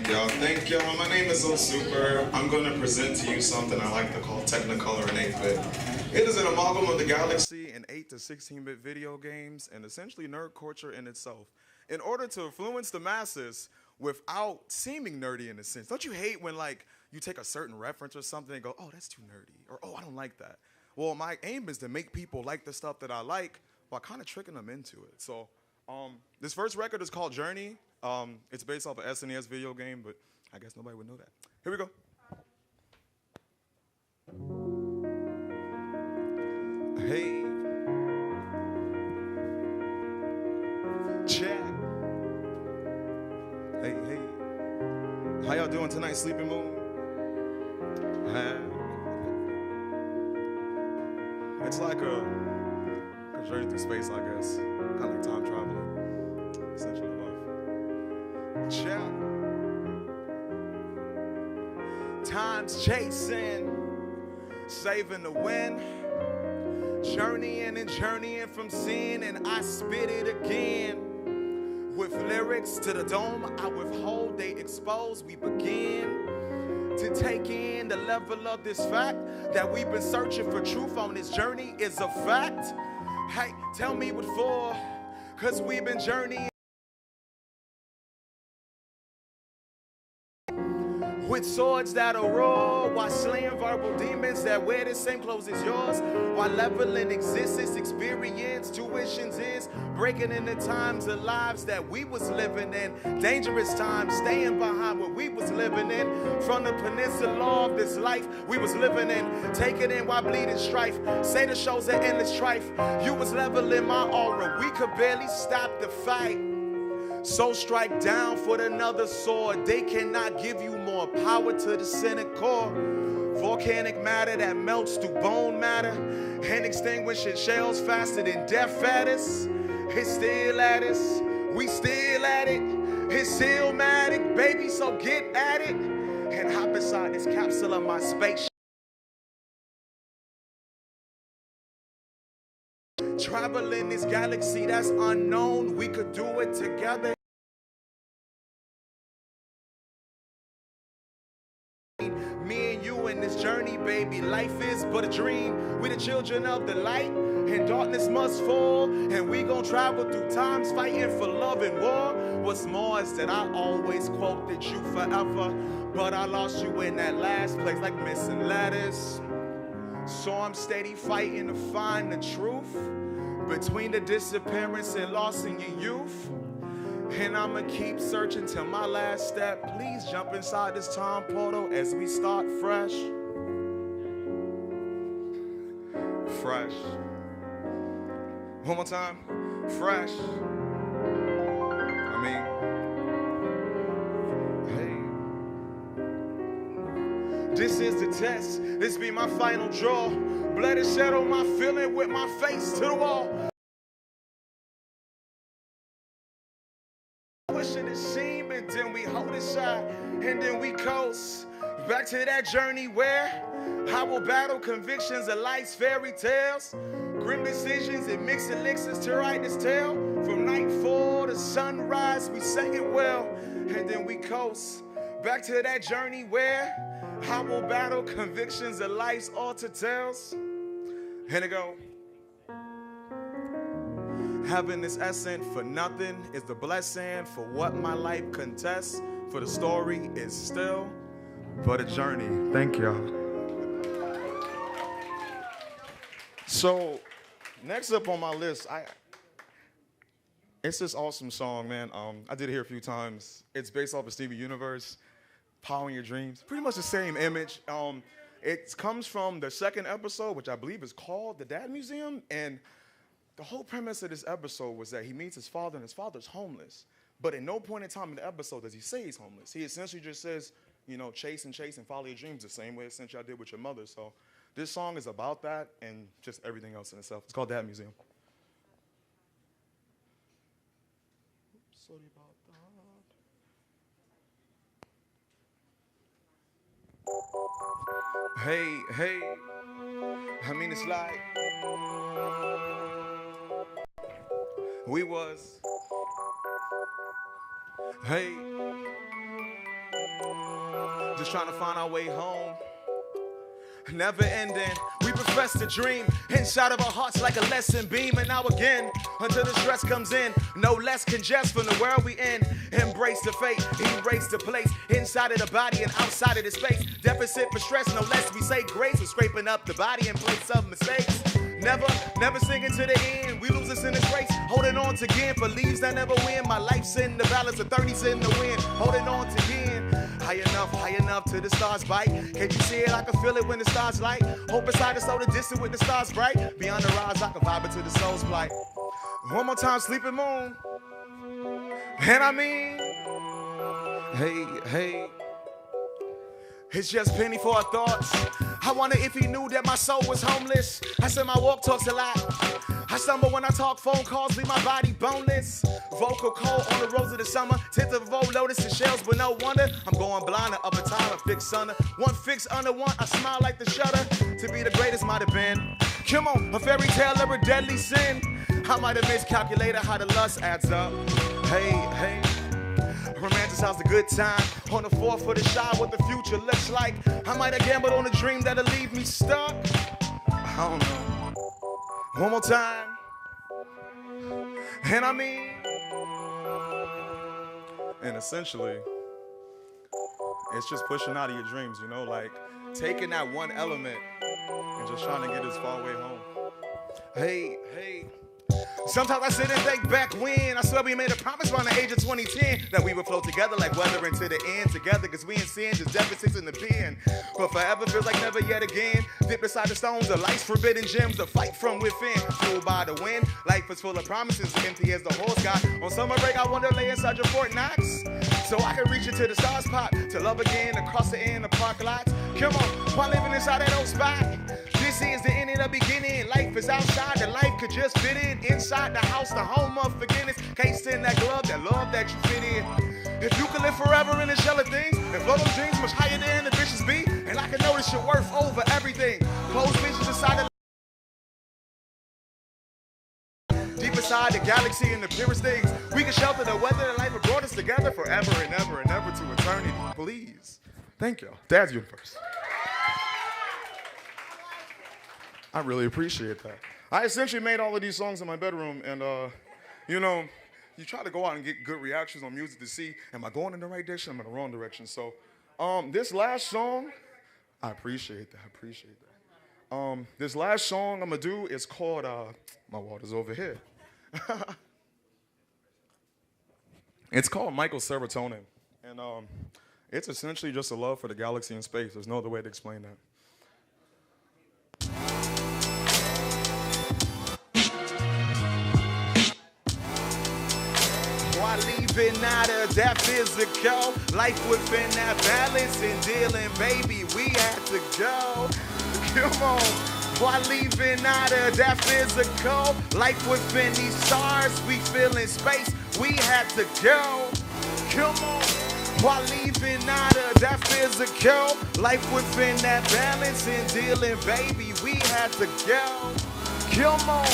Thank y'all. Thank y'all. My name is So Super. I'm going to present to you something I like to call Technicolor in 8-bit. It is an amalgam of the galaxy in 8 to 16-bit video games and essentially nerd culture in itself. In order to influence the masses without seeming nerdy in a sense. Don't you hate when like you take a certain reference or something and go, oh, that's too nerdy, or oh, I don't like that. Well, my aim is to make people like the stuff that I like while kind of tricking them into it. So this first record is called Journey. It's based off an SNES video game, but I guess nobody would know that. Here we go. Hey. Check. Hey, hey. How y'all doing tonight, Sleeping Moon? It's like a journey through space, I guess. Kind of like time traveling. Essentially love. Check. Time's chasing, saving the wind. Journeying and journeying from sin, and I spit it again. With lyrics to the dome, I withhold, they expose. We begin to take in the level of this fact that we've been searching for truth on this journey is a fact. Hey, tell me what for, cause we've been journeying with swords that'll roar, while slaying verbal demons that wear the same clothes as yours, while leveling existence, experience, tuitions is breaking into times of lives that we was living in, dangerous times, staying behind what we was living in, from the peninsula of this life we was living in, taking in while bleeding strife, say the show's an endless strife, you was leveling my aura, we could barely stop the fight. So strike down for another sword. They cannot give you more power to the center core. Volcanic matter that melts through bone matter and extinguishing shells faster than death at us. It's still at us. We still at it. It's stillmatic, baby, so get at it. And hop inside this capsule of my spaceship. Traveling this galaxy that's unknown, we could do it together. Me and you in this journey, baby, life is but a dream. We the children of the light, and darkness must fall. And we gon' travel through times, fighting for love and war. What's more is that I always quoted you forever, but I lost you in that last place like missing letters. So I'm steady fighting to find the truth between the disappearance and loss in your youth. And I'ma keep searching till my last step. Please jump inside this time portal as we start fresh. Fresh. One more time. Fresh. I mean, hey. This is the test. This be my final draw. Blood and shadow my feeling with my face to the wall. Pushing the seam, and then we hold it side, and then we coast back to that journey where I will battle convictions of life's fairy tales, grim decisions and mixed elixirs to write this tale. From nightfall to sunrise, we sang it well, and then we coast back to that journey where I will battle convictions of life's altered tales. And it go. Having this essence for nothing is the blessing for what my life contests. For the story is still but a journey. Thank y'all. So, next up on my list, it's this awesome song, man. I did it here a few times. It's based off of Steven Universe, Powering Your Dreams. Pretty much the same image. It comes from the second episode, which I believe is called The Dad Museum, and the whole premise of this episode was that he meets his father, and his father's homeless. But at no point in time in the episode does he say he's homeless. He essentially just says, you know, chase and follow your dreams the same way essentially I did with your mother. So this song is about that and just everything else in itself. It's called Dad Museum. Oops, sorry about that. Hey, I mean, it's like we was, hey, Just trying to find our way home. Never ending, we profess to dream inside of our hearts like a lesson beam. And now again, until the stress comes in, no less congest from the world we in. Embrace the fate, erase the place inside of the body and outside of the space. Deficit for stress, no less we say grace. We're scraping up the body in place of mistakes. Never singing to the end. We lose us in this race, holding on to again for leaves that never win. My life's in the balance, the 30s in the wind, holding on to again. High enough till the stars bite. Can't you see it? I can feel it when the stars light. Hope inside is so the distant with the stars bright. Beyond the rise, I can vibe into the soul's plight. One more time, sleeping moon. And I mean, hey. It's just penny for our thoughts. I wonder if he knew that my soul was homeless. I said my walk talks a lot. I stumble when I talk, phone calls leave my body boneless. Vocal cold on the rose of the summer. Tint of a lotus and shells, but no wonder I'm going blind up a time of fixed under. One fix under one, I smile like the shutter. To be the greatest might have been. Come on, a fairy tale or a deadly sin. I might have miscalculated how the lust adds up. Hey. Romanticize the good time. On the 4th for the shot, what the future looks like. I might have gambled on a dream that'll leave me stuck. I don't know. One more time. And I mean, and essentially, it's just pushing out of your dreams, you know, like taking that one element and just trying to get as far away home. Hey. Sometimes I sit and think back when I swear we made a promise around the age of 2010 that we would float together like weather into the end together, cause we in sin, just deficits in the pen. But forever feels like never yet again. Dip beside the stones of life's forbidden gems, the fight from within, fueled by the wind. Life is full of promises, empty as the horse got. On summer break, I wanna lay inside your Fort Knox, so I can reach into the stars pop to love again across the end of park lots. Come on, while living inside that old spot. This is the end and the beginning. Life is outside, the life could just fit in. Inside the house, the home of forgiveness. Cased in that glove, that love that you fit in. If you could live forever in the shell of things and blow those dreams much higher than ambitions be, and I can notice your worth over everything. Closed visions inside the deep inside the galaxy and the purest things. We can shelter the weather and life have brought us together forever and ever and ever to eternity. Please. Thank y'all. Dad's universe. I really appreciate that. I essentially made all of these songs in my bedroom, and you know, you try to go out and get good reactions on music to see, am I going in the right direction, am I in the wrong direction? So this last song, I appreciate that. This last song I'm gonna do is called, my water's over here. It's called Michael Serotonin, and it's essentially just a love for the galaxy and space. There's no other way to explain that. Why leaving out of that physical life within that balance and dealing, baby, we had to go. Come on. Why leaving out of that physical life within these stars we feel in space, we had to go. Come on. Why leaving out of that physical life within that balance and dealing, baby, we had to go. Come on.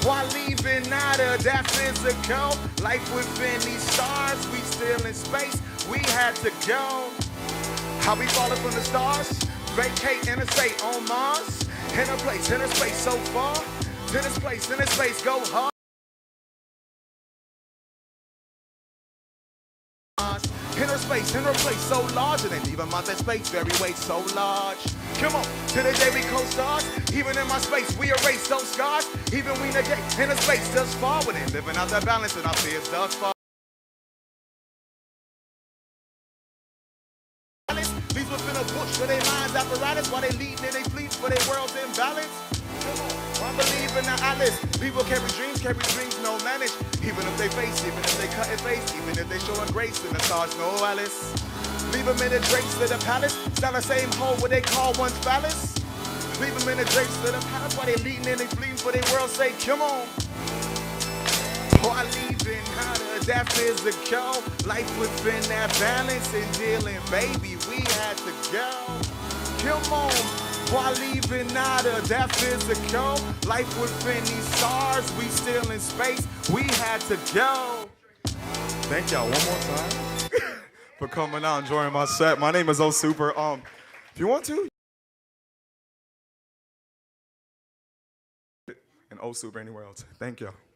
Why leaving out of that physical life within these stars, we still in space, we had to go. How we falling from the stars? Vacate in a state on Mars. In a place, in a space so far. To this place, in a space, go hard. Inner space, inner place so large, and then even my that space, very weight so large. Come on, to the day we co-stars. Even in my space, we erase those scars. Even we negate inner space thus far. When they living out that balance and our fears thus far. Leaves within a bush for their minds apparatus while they lead and they fleet for their world's imbalance. I believe in the Alice. People carry dreams no manage. Even if they face, even if they cut and face, even if they show a grace in the stars, no Alice. Leave them in the drapes to the palace. It's not the same hole what they call one's phallus. Leave them in the drapes to the palace while they leading and they fleeing for their world. Say, come on. Why leaving out of that physical life within that balance and dealing, baby, we had to go. Come on. Why leaving out of that physical life within these stars, we still in space, we had to go. Thank y'all one more time. for coming out and joining my set. My name is O Super. If you want to, and O Super anywhere else. Thank you.